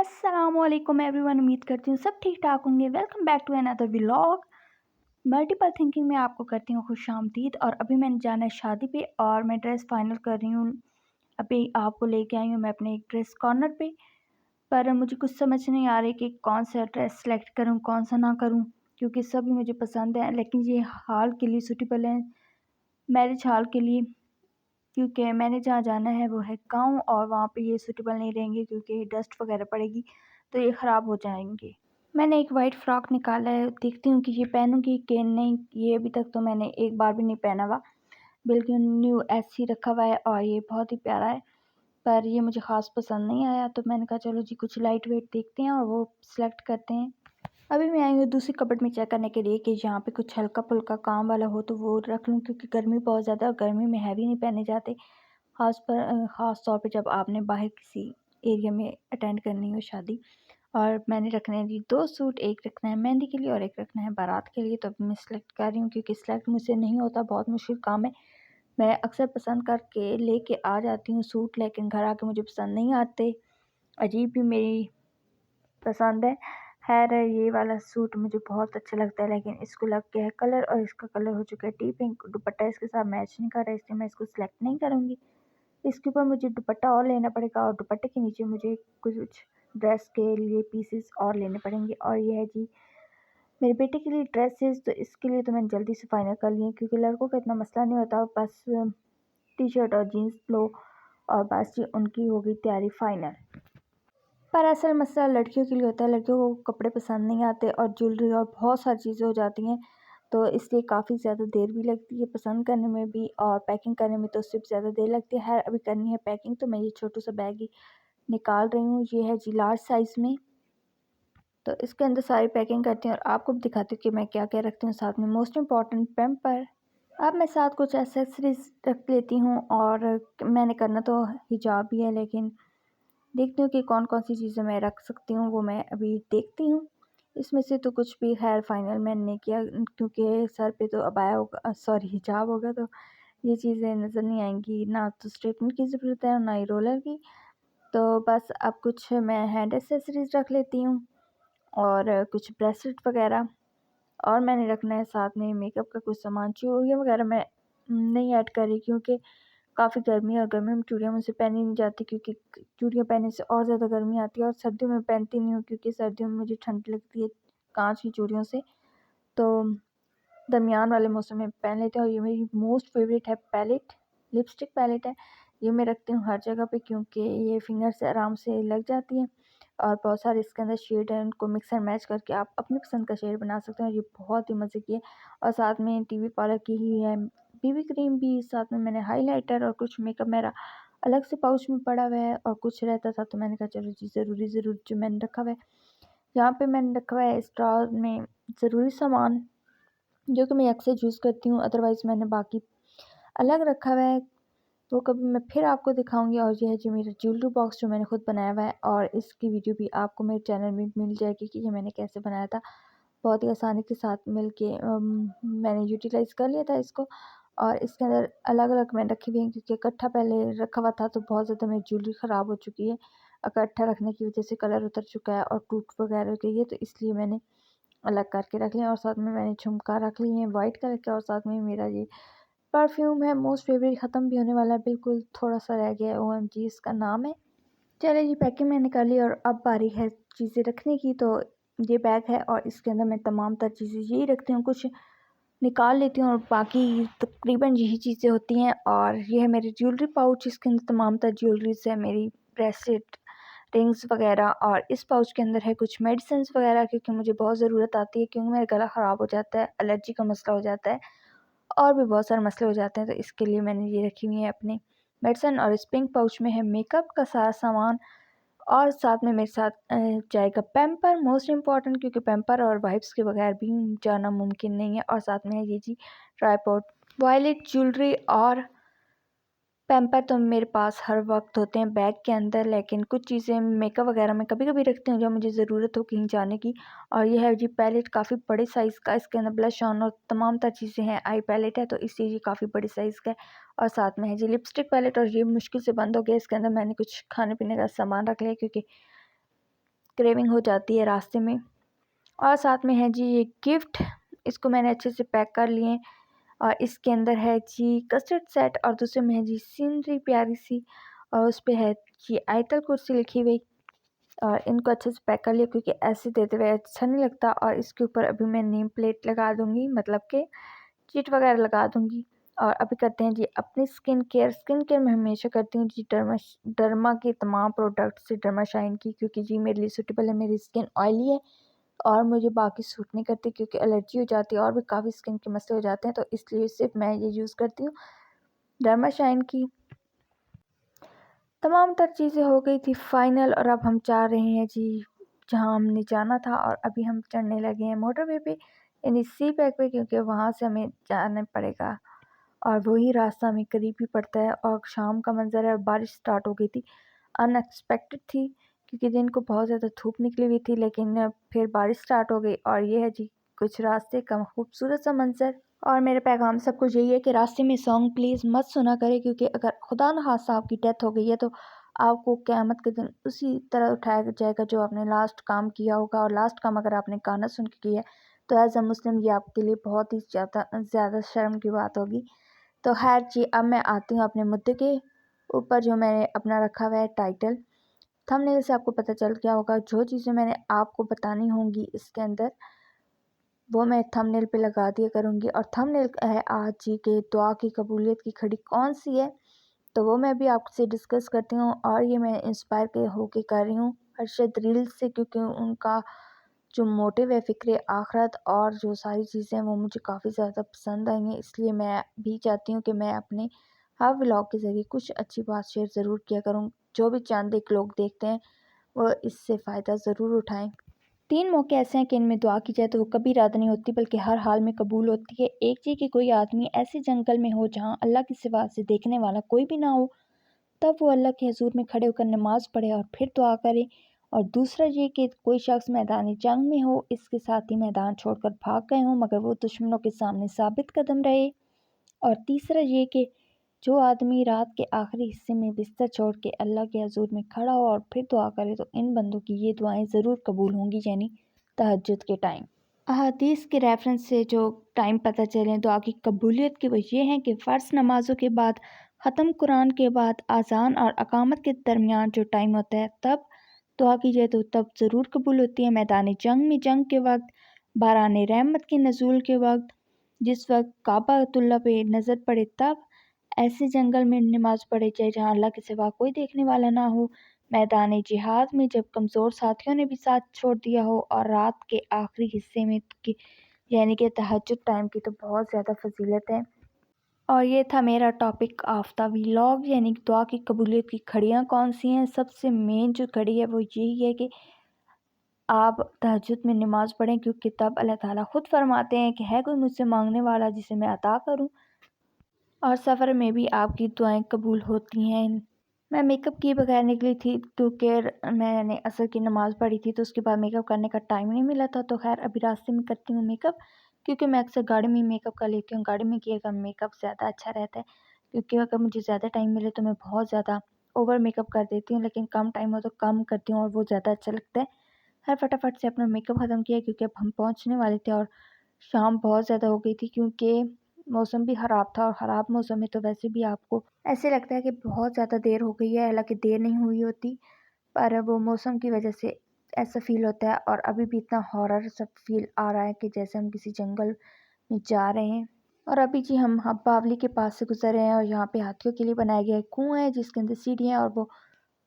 अस्सलामुअलैकुम एवरीवन। उम्मीद करती हूँ सब ठीक ठाक होंगे। Welcome back to another vlog. Multiple thinking में आपको करती हूँ खुशामदीद। और अभी मैंने जाना है शादी पे और मैं ड्रेस फाइनल कर रही हूँ। अभी आपको लेके आई हूँ मैं अपने एक ड्रेस कॉर्नर पे, पर मुझे कुछ समझ नहीं आ रही कि कौन सा ड्रेस सेलेक्ट करूँ कौन सा ना करूँ, क्योंकि सभी मुझे पसंद है लेकिन ये हाल के लिए सूटेबल है, मैरिज हाल के लिए, क्योंकि मैंने जहाँ जाना है वो है गाँव और वहाँ पे ये सूटेबल नहीं रहेंगे क्योंकि डस्ट वगैरह पड़ेगी तो ये ख़राब हो जाएंगे। मैंने एक वाइट फ़्रॉक निकाला है, देखती हूँ कि ये पहनूँगी कि नहीं। ये अभी तक तो मैंने एक बार भी नहीं पहना हुआ, बिल्कुल न्यू ऐसे ही रखा हुआ है और ये बहुत ही प्यारा है, पर ये मुझे ख़ास पसंद नहीं आया तो मैंने कहा चलो जी कुछ लाइट वेट देखते हैं और वो सिलेक्ट करते हैं। अभी मैं आई हूँ दूसरी कबर्ड में चेक करने के लिए कि यहाँ पे कुछ हल्का फुल्का काम वाला हो तो वो रख लूँ, क्योंकि गर्मी बहुत ज़्यादा है और गर्मी में हैवी नहीं पहने जाते, ख़ास तौर पे जब आपने बाहर किसी एरिया में अटेंड करनी हो शादी। और मैंने रखने हैं जी 2 सूट, एक रखना है मेहंदी के लिए और एक रखना है बारात के लिए। तो अभी मैं सिलेक्ट कर रही हूँ क्योंकि सिलेक्ट मुझसे नहीं होता, बहुत मुश्किल काम है। मैं अक्सर पसंद करके लेके आ जाती हूँ सूट, लेकिन घर आके मुझे पसंद नहीं आते, अजीब भी मेरी पसंद है। खैर ये वाला सूट मुझे बहुत अच्छा लगता है, लेकिन इसको लग गया है कलर और इसका कलर हो चुका है टी पिंक। दुपट्टा इसके साथ मैच नहीं कर रहा है, इसलिए मैं इसको सिलेक्ट नहीं करूँगी। इसके ऊपर मुझे दुपट्टा और लेना पड़ेगा और दुपट्टे के नीचे मुझे कुछ ड्रेस के लिए पीसेस और लेने पड़ेंगे। और ये है जी मेरे बेटे के लिए ड्रेसेस, तो इसके लिए तो मैंने जल्दी से फाइनल कर लिए क्योंकि लड़कों का इतना मसला नहीं होता, बस टी शर्ट और जीन्स लो और बस जी उनकी हो गई तैयारी फाइनल। पर असल मसला लड़कियों के लिए होता है, लड़कियों को कपड़े पसंद नहीं आते और ज्वेलरी और बहुत सारी चीज़ें हो जाती हैं, तो इसलिए काफ़ी ज़्यादा देर भी लगती है पसंद करने में भी और पैकिंग करने में तो उससे भी ज़्यादा देर लगती है। खैर अभी करनी है पैकिंग, तो मैं ये छोटू सा बैग ही निकाल रही हूँ। ये है जी लार्ज साइज़ में, तो इसके अंदर सारी पैकिंग करती हूँ और आपको भी दिखाती हूँ कि मैं क्या क्या रखती हूँ साथ में। Most important pamper. अब मैं साथ कुछ एक्सेसरीज रख लेती हूँ और मैंने करना तो हिजाब ही है, लेकिन देखती हूँ कि कौन कौन सी चीज़ें मैं रख सकती हूँ, वो मैं अभी देखती हूँ। इसमें से तो कुछ भी खैर फाइनल मैंने नहीं किया क्योंकि सर पे तो अबाया होगा, सॉरी हिजाब होगा, तो ये चीज़ें नज़र नहीं आएंगी, ना तो स्ट्रेटनर की ज़रूरत है ना ही रोलर की। तो बस अब कुछ मैं हैंड एसेसरीज रख लेती हूँ और कुछ ब्रेसलेट वगैरह, और मैंने रखना है साथ में मेकअप का कुछ सामान। चूड़ियाँ वगैरह मैं नहीं ऐड कर रही क्योंकि काफ़ी गर्मी है और गर्मी में चूड़ियाँ मुझसे पहनी नहीं जाती, क्योंकि चूड़ियाँ पहनने से और ज़्यादा गर्मी आती है और सर्दियों में पहनती नहीं हूँ क्योंकि सर्दियों में मुझे ठंड लगती है कांच की चूड़ियों से, तो दरमियान वाले मौसम में पहन लेते हैं। और ये मेरी मोस्ट फेवरेट है पैलेट, लिपस्टिक पैलेट है। ये मैं रखती हूँ हर जगह पे क्योंकि ये फिंगर से आराम से लग जाती है और बहुत सारे इसके अंदर शेड है, उनको मिक्स एंड मैच करके आप अपनी पसंद का शेड बना सकते हैं। ये बहुत ही मज़े की है। और साथ में टीवी पार्लर की ही है बीबी क्रीम भी, साथ में मैंने हाइलाइटर और कुछ मेकअप मेरा अलग से पाउच में पड़ा हुआ है और कुछ रहता था तो मैंने कहा चलो जी ज़रूर जो मैंने रखा हुआ है। यहाँ पे मैंने रखा हुआ है स्ट्रॉ में ज़रूरी सामान जो कि मैं अक्सर यूज़ करती हूँ, अदरवाइज़ मैंने बाकी अलग रखा हुआ है, तो कभी मैं फिर आपको दिखाऊंगी। और ये है जी मेरा ज्वेलरी बॉक्स जो मैंने खुद बनाया हुआ है और इसकी वीडियो भी आपको मेरे चैनल में मिल जाएगी कि ये मैंने कैसे बनाया था। बहुत ही आसानी के साथ मिल के मैंने यूटिलाइज़ कर लिया था इसको। और इसके अंदर अलग अलग मैंने रखी हुई हैं क्योंकि इकट्ठा पहले रखा हुआ था तो बहुत ज़्यादा मेरी ज्वेलरी ख़राब हो चुकी है, इकट्ठा रखने की वजह से कलर उतर चुका है और टूट वगैरह गई है, तो इसलिए मैंने अलग करके रख लिया। और साथ में मैंने झुमका रख लिए हैं वाइट कलर के और साथ में मेरा ये परफ्यूम है मोस्ट फेवरेट, ख़त्म भी होने वाला है, बिल्कुल थोड़ा सा रह गया है, OMG इसका नाम है। चलिए जी पैकिंग मैंने कर ली और अब बारी है चीज़ें रखने की। तो ये बैग है और इसके अंदर मैं तमाम तर चीज़ें यही रखती हूँ, कुछ निकाल लेती हूँ और बाकी तकरीबन यही चीज़ें होती हैं। और ये है मेरी ज्वेलरी पाउच, इसके अंदर तमाम तर ज्वेलरीज है, मेरी ब्रेसलेट रिंग्स वगैरह। और इस पाउच के अंदर है कुछ मेडिसिन वगैरह क्योंकि मुझे बहुत ज़रूरत आती है, क्योंकि मेरा गला ख़राब हो जाता है, एलर्जी का मसला हो जाता है और भी बहुत सारे मसले हो जाते हैं, तो इसके लिए मैंने ये रखी हुई है अपनी मेडिसिन। और इस पिंक पाउच में है मेकअप का सारा सामान और साथ में मेरे साथ जाएगा पैम्पर, मोस्ट इम्पॉर्टेंट, क्योंकि पैम्पर और वाइप्स के बगैर भी जाना मुमकिन नहीं है। और साथ में है ये जी ट्राइपॉड, वॉलेट, ज्वेलरी और पैम्पर तो मेरे पास हर वक्त होते हैं बैग के अंदर, लेकिन कुछ चीज़ें मेकअप वगैरह मैं कभी कभी रखती हूँ जब मुझे ज़रूरत हो कहीं जाने की। और ये है जी पैलेट, काफ़ी बड़े साइज़ का, इसके अंदर ब्लश ऑन और तमाम तर चीज़ें हैं, आई पैलेट है तो इसलिए ये काफ़ी बड़े साइज़ का है। और साथ में है जी लिपस्टिक पैलेट और ये मुश्किल से बंद हो गया, इसके अंदर मैंने कुछ खाने पीने का सामान रख लिया क्योंकि क्रेविंग हो जाती है रास्ते में। और साथ में है जी ये गिफ्ट, इसको मैंने अच्छे से पैक कर लिए। और इसके अंदर है जी कस्टर्ड सेट और दूसरे में है जी सीनरी प्यारी सी, और उस पे है जी आयतल कुर्सी लिखी हुई। और इनको अच्छे से पैक कर लिया क्योंकि ऐसे देते हुए अच्छा नहीं लगता। और इसके ऊपर अभी मैं नेम प्लेट लगा दूँगी, मतलब कि चिट वगैरह लगा दूँगी। और अभी करते हैं जी अपनी स्किन केयर मैं हमेशा करती हूँ जी डर्मा के तमाम प्रोडक्ट से डर्मा शाइन की, क्योंकि जी मेरे लिए सूटेबल है। मेरी स्किन ऑयली है और मुझे बाकी सूट नहीं करती क्योंकि एलर्जी हो जाती है और भी काफ़ी स्किन के मसले हो जाते हैं, तो इसलिए सिर्फ मैं ये यूज़ करती हूँ डर्मा शाइन की। तमाम तर चीज़ें हो गई थी फाइनल और अब हम जा रहे हैं जी जहाँ हमने जाना था। और अभी हम चढ़ने लगे हैं मोटरवे पे, यानी सी पैक पे, क्योंकि वहाँ से हमें जाना पड़ेगा और वही रास्ता हमें करीब ही पड़ता है। और शाम का मंज़र है और बारिश स्टार्ट हो गई थी, अनएक्सपेक्टेड थी क्योंकि दिन को बहुत ज़्यादा धूप निकली हुई थी, लेकिन फिर बारिश स्टार्ट हो गई। और ये है जी कुछ रास्ते का खूबसूरत सा मंज़र। और मेरा पैगाम सबको यही है कि रास्ते में सॉन्ग प्लीज़ मत सुना करें, क्योंकि अगर खुदा न खास्ता आपकी डेथ हो गई है तो आपको क़यामत के दिन उसी तरह उठाया जाएगा जो आपने लास्ट काम किया होगा। और लास्ट काम अगर आपने गाना सुन के किया है तो एज़ अ मुस्लिम ये आपके लिए बहुत ही ज़्यादा शर्म की बात होगी। तो खैर जी अब मैं आती हूँ अपने मुद्दे के ऊपर, जो मैंने अपना रखा हुआ है टाइटल। थंबनेल से आपको पता चल गया होगा जो चीज़ें मैंने आपको बतानी होंगी इसके अंदर, वो मैं थंबनेल पे लगा दिया करूँगी। और थंबनेल है आज जी के दुआ की कबूलियत की घड़ी कौन सी है, तो वो मैं भी आपसे डिस्कस करती हूँ। और ये मैं इंस्पायर के होके कर रही हूँ अरशद रील्स से, क्योंकि उनका जो मोटिव है फ़िक्र आखिरत और जो सारी चीज़ें हैं वो मुझे काफ़ी ज़्यादा पसंद आई हैं। इसलिए मैं भी चाहती हूँ कि मैं अपने हर व्लॉग के ज़रिए कुछ अच्छी बात शेयर ज़रूर किया करूँ। जो भी चंद एक लोग देखते हैं वो इससे फ़ायदा ज़रूर उठाएँ। 3 मौके ऐसे हैं कि इनमें दुआ की जाए तो वो कभी रद्द नहीं होती, बल्कि हर हाल में कबूल होती है। एक ये कि कोई आदमी ऐसे जंगल में हो जहाँ अल्लाह के सिवा से देखने वाला कोई भी ना हो, तब वो अल्लाह के हुज़ूर में खड़े होकर नमाज़ पढ़े और फिर दुआ करे। और दूसरा ये कि कोई शख्स मैदान जंग में हो, इसके साथ ही मैदान छोड़कर भाग गए हों, मगर वो दुश्मनों के सामने साबित कदम रहे। और तीसरा ये कि जो आदमी रात के आखिरी हिस्से में बिस्तर छोड़ के अल्लाह के हज़ूर में खड़ा हो और फिर दुआ करे, तो इन बंदों की ये दुआएं ज़रूर कबूल होंगी, यानी तहज्जुद के टाइम। अहादीस के रेफरेंस से जो टाइम पता चले दुआ की कबूलियत की, वो ये हैं कि फ़र्ज़ नमाज़ों के बाद, ख़त्म कुरान के बाद, अज़ान और अक़ामत के दरमियान जो टाइम होता है तब दुआ की जाए तो तब ज़रूर कबूल होती है। मैदान जंग में जंग के वक्त, बारान रहमत के नज़ूल के वक्त, जिस वक्त काबातुल्लाह पे नज़र पड़े, तब ऐसे जंगल में नमाज़ पढ़ी जाए जहाँ अल्लाह के सिवा कोई देखने वाला ना हो। मैदान जिहाद में जब कमज़ोर साथियों ने भी साथ छोड़ दिया हो, और रात के आखिरी हिस्से में कि यानी कि तहज्जुद टाइम की तो बहुत ज़्यादा फजीलत है। और ये था मेरा टॉपिक ऑफ द व्लॉग, यानी कि दुआ की कबूलियत की घड़ियाँ कौन सी हैं। सबसे मेन जो घड़ी है वो यही है कि आप तहज्जुद में नमाज़ पढ़ें, क्योंकि तब अल्लाह ताला खुद फरमाते हैं कि है कोई मुझसे मांगने वाला जिसे मैं अता करूँ। और सफ़र में भी आपकी दुआएं कबूल होती हैं। मैं मेकअप किए बगैर निकली थी क्योंकि मैंने असर की नमाज़ पढ़ी थी, तो उसके बाद मेकअप करने का टाइम नहीं मिला था। तो खैर अभी रास्ते में करती हूँ मेकअप, क्योंकि मैं अक्सर गाड़ी में मेकअप कर लेती हूँ। गाड़ी में किएगा मेकअप ज़्यादा अच्छा रहता है, क्योंकि अगर मुझे ज़्यादा टाइम मिले तो मैं बहुत ज़्यादा ओवर मेकअप कर देती हूँ, लेकिन कम टाइम हो तो कम करती हूँ और वो ज़्यादा अच्छा लगता है। हर फटाफट से अपना मेकअप ख़त्म किया, क्योंकि अब हम पहुँचने वाले थे और शाम बहुत ज़्यादा हो गई थी, क्योंकि मौसम भी ख़राब था। और ख़राब मौसम में तो वैसे भी आपको ऐसे लगता है कि बहुत ज़्यादा देर हो गई है, हालांकि देर नहीं हुई होती, पर वो मौसम की वजह से ऐसा फ़ील होता है। और अभी भी इतना हॉरर सा फ़ील आ रहा है कि जैसे हम किसी जंगल में जा रहे हैं। और अभी जी हम बावली के पास से गुजर रहे हैं और यहाँ पे हाथियों के लिए बनाया गया एक कुआं है जिसके अंदर सीढ़ियाँ हैं। और वो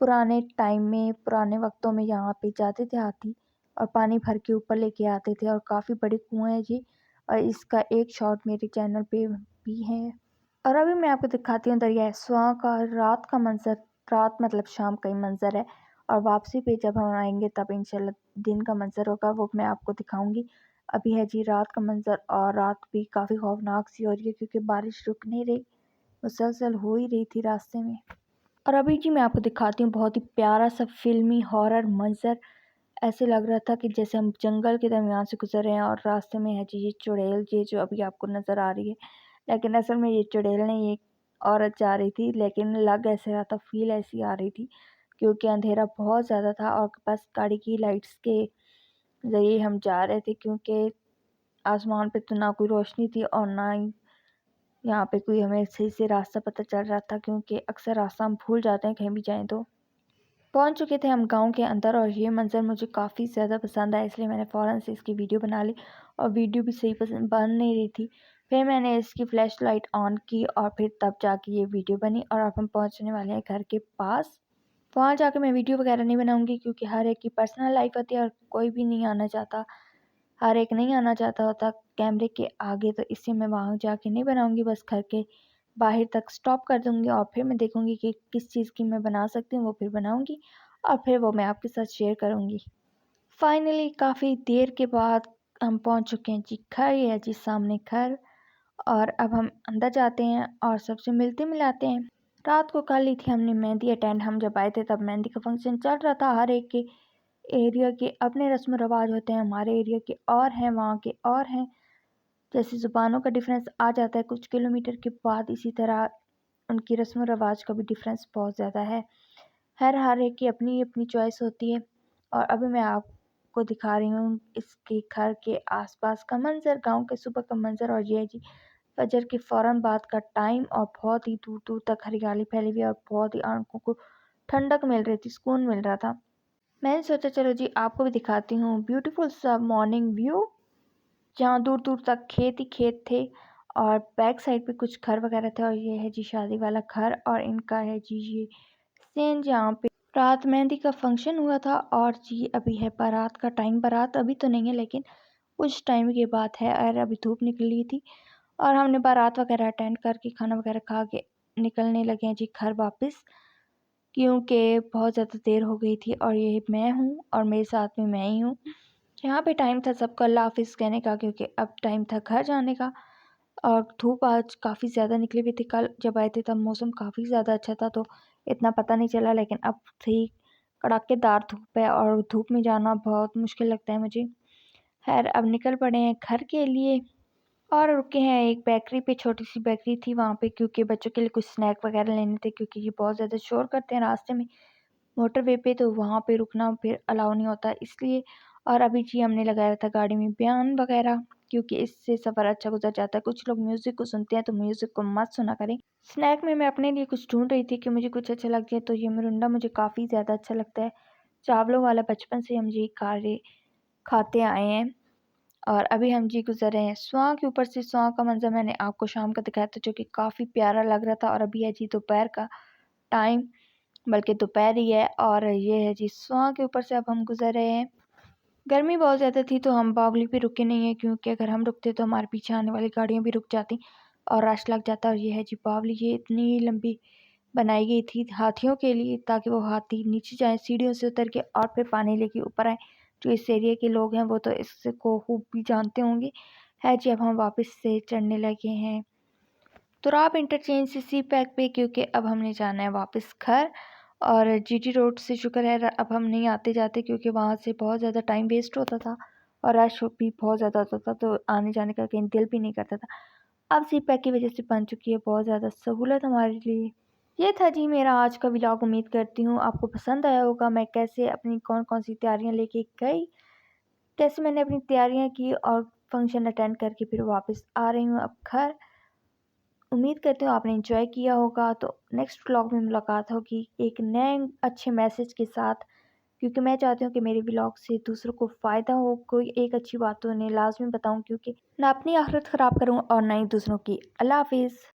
पुराने टाइम में, पुराने वक्तों में यहाँ पे जाते थे हाथी और पानी भर के ऊपर लेके आते थे। और काफ़ी बड़े कुआं है जी, और इसका एक शॉट मेरे चैनल पे भी है। और अभी मैं आपको दिखाती हूँ दरिया स्वां का रात का मंज़र। रात मतलब शाम का ही मंज़र है, और वापसी पे जब हम आएंगे तब इंशाल्लाह दिन का मंज़र होगा, वो मैं आपको दिखाऊंगी। अभी है जी रात का मंज़र, और रात भी काफ़ी खौफनाक सी हो रही है क्योंकि बारिश रुक नहीं रही, मुसलसल हो ही रही थी रास्ते में। और अभी जी मैं आपको दिखाती हूँ बहुत ही प्यारा सा फिल्मी हॉरर मंज़र। ऐसे लग रहा था कि जैसे हम जंगल के दरमियान से गुजर रहे हैं, और रास्ते में है जी ये चुड़ैल, ये जो अभी आपको नज़र आ रही है, लेकिन असल में ये चुड़ैल नहीं, एक औरत जा रही थी, लेकिन लग ऐसे रहा था, फील ऐसी आ रही थी क्योंकि अंधेरा बहुत ज़्यादा था और बस गाड़ी की लाइट्स के ज़रिए हम जा रहे थे, क्योंकि आसमान पे तो ना कोई रोशनी थी और ना ही यहाँ पे कोई हमें सही से रास्ता पता चल रहा था, क्योंकि अक्सर रास्ता हम भूल जाते हैं कहीं भी जाएं तो। पहुँच चुके थे हम गांव के अंदर और ये मंज़र मुझे काफ़ी ज़्यादा पसंद आया, इसलिए मैंने फ़ौरन से इसकी वीडियो बना ली और वीडियो भी सही पसंद बन नहीं रही थी। फिर मैंने इसकी फ्लैश लाइट ऑन की और फिर तब जाके ये वीडियो बनी और अब हम पहुँचने वाले हैं घर के पास। वहाँ जाके मैं वीडियो वगैरह नहीं बनाऊँगी, क्योंकि हर एक की पर्सनल लाइफ होती है और कोई भी नहीं आना चाहता, हर एक नहीं आना चाहता होता कैमरे के आगे, तो इसलिए मैं वहाँ जाके नहीं बनाऊँगी। बस घर के बाहर तक स्टॉप कर दूँगी और फिर मैं देखूँगी कि किस चीज़ की मैं बना सकती हूँ, वो फिर बनाऊँगी और फिर वो मैं आपके साथ शेयर करूँगी। फाइनली काफ़ी देर के बाद हम पहुँच चुके हैं जी घर, ये है जी सामने घर। और अब हम अंदर जाते हैं और सबसे मिलते मिलाते हैं। रात को कर ली थी हमने मेहंदी अटेंड। हम जब आए थे तब मेहंदी का फंक्शन चल रहा था। हर एक के एरिया के अपने रस्म रिवाज होते हैं, हमारे एरिया के और हैं, वहाँ के और हैं। जैसे ज़ुबानों का डिफरेंस आ जाता है कुछ किलोमीटर के बाद, इसी तरह उनकी रस्म रिवाज का भी डिफरेंस बहुत ज़्यादा है। हर एक की अपनी अपनी चॉइस होती है। और अभी मैं आपको दिखा रही हूँ इसके घर के आसपास का मंज़र, गांव के सुबह का मंज़र। और ये है जी फजर के फ़ौरन बाद का टाइम और बहुत ही दूर दूर तक हरियाली फैली हुई है और बहुत ही आंखों को ठंडक मिल रही थी, सुकून मिल रहा था। मैंने सोचा चलो जी आपको भी दिखाती हूँ ब्यूटीफुल सा मॉर्निंग व्यू, जहाँ दूर दूर तक खेत ही खेत थे और बैक साइड पे कुछ घर वगैरह थे। और ये है जी शादी वाला घर और इनका है जी ये सीन, जहाँ पे रात मेहंदी का फंक्शन हुआ था। और जी अभी है बारात का टाइम। बारात अभी तो नहीं है, लेकिन कुछ टाइम के बाद है और अभी धूप निकली थी और हमने बारात वगैरह अटेंड करके खाना वगैरह खा के निकलने लगे हैं जी घर वापस, क्योंकि बहुत ज़्यादा देर हो गई थी। और ये मैं हूँ और मेरे साथ में मैं ही हूँ। यहाँ पे टाइम था सबको अल्लाह हाफिज़ कहने का, क्योंकि अब टाइम था घर जाने का। और धूप आज काफ़ी ज़्यादा निकली हुई थी। कल जब आए थे तब मौसम काफ़ी ज़्यादा अच्छा था तो इतना पता नहीं चला, लेकिन अब थी कड़ाकेदार धूप है और धूप में जाना बहुत मुश्किल लगता है मुझे। खैर अब निकल पड़े हैं घर के लिए और रुके हैं एक बेकरी पे, छोटी सी बेकरी थी वहाँ पे, क्योंकि बच्चों के लिए कुछ स्नैक वगैरह लेने थे, क्योंकि ये बहुत ज़्यादा शोर करते हैं रास्ते में मोटरवे पे, तो वहाँ पे रुकना फिर अलाउ नहीं होता इसलिए। और अभी जी हमने लगाया था गाड़ी में बयान वगैरह, क्योंकि इससे सफ़र अच्छा गुजर जाता है। कुछ लोग म्यूज़िक को सुनते हैं तो म्यूज़िक को मत सुना करें। स्नैक में मैं अपने लिए कुछ ढूंढ रही थी कि मुझे कुछ अच्छा लग जाए, तो ये मिरिंडा मुझे काफ़ी ज़्यादा अच्छा लगता है, चावलों वाला। बचपन से हम ये खाते आए हैं। और अभी हम जी गुजर रहे हैं स्वां के ऊपर से। स्वां का मंजर मैंने आपको शाम का दिखाया था, जो कि काफ़ी प्यारा लग रहा था। और अभी है जी दोपहर का टाइम, बल्कि दोपहर ही है। और ये है जी स्वां के ऊपर से अब हम गुजर रहे हैं। गर्मी बहुत ज़्यादा थी तो हम बावली पे रुके नहीं हैं, क्योंकि अगर हम रुकते तो हमारे पीछे आने वाली गाड़ियाँ भी रुक जाती और रश लग जाता। और ये है जी बावली, ये इतनी लंबी बनाई गई थी हाथियों के लिए, ताकि वो हाथी नीचे जाएं सीढ़ियों से उतर के और फिर पानी लेके ऊपर आए। जो इस एरिया के लोग हैं वो तो इसको खूब भी जानते होंगे। है जी अब हम वापस से चढ़ने लगे हैं तुराब इंटरचेंज से सी पैक पे, क्योंकि अब हमने जाना है वापस घर। और जीटी रोड से शुक्र है अब हम नहीं आते जाते, क्योंकि वहाँ से बहुत ज़्यादा टाइम वेस्ट होता था और रश भी बहुत ज़्यादा होता था, तो आने जाने का कहीं दिल भी नहीं करता था। अब सी पैक की वजह से बन चुकी है बहुत ज़्यादा सहूलत हमारे लिए। ये था जी मेरा आज का व्लॉग। उम्मीद करती हूँ आपको पसंद आया होगा। मैं कैसे अपनी कौन कौन सी तैयारियाँ लेके गई, कैसे मैंने अपनी तैयारियाँ की और फंक्शन अटेंड करके फिर वापस आ रही हूँ अब घर। उम्मीद करती हूँ आपने एंजॉय किया होगा। तो नेक्स्ट व्लॉग में मुलाकात होगी एक नए अच्छे मैसेज के साथ, क्योंकि मैं चाहती हूँ कि मेरे व्लॉग से दूसरों को फ़ायदा हो, कोई एक अच्छी बात तो उन्हें लाजमी बताऊँ, क्योंकि ना अपनी आखिरत ख़राब करूँ और ना ही दूसरों की। अल्लाह हाफिज़।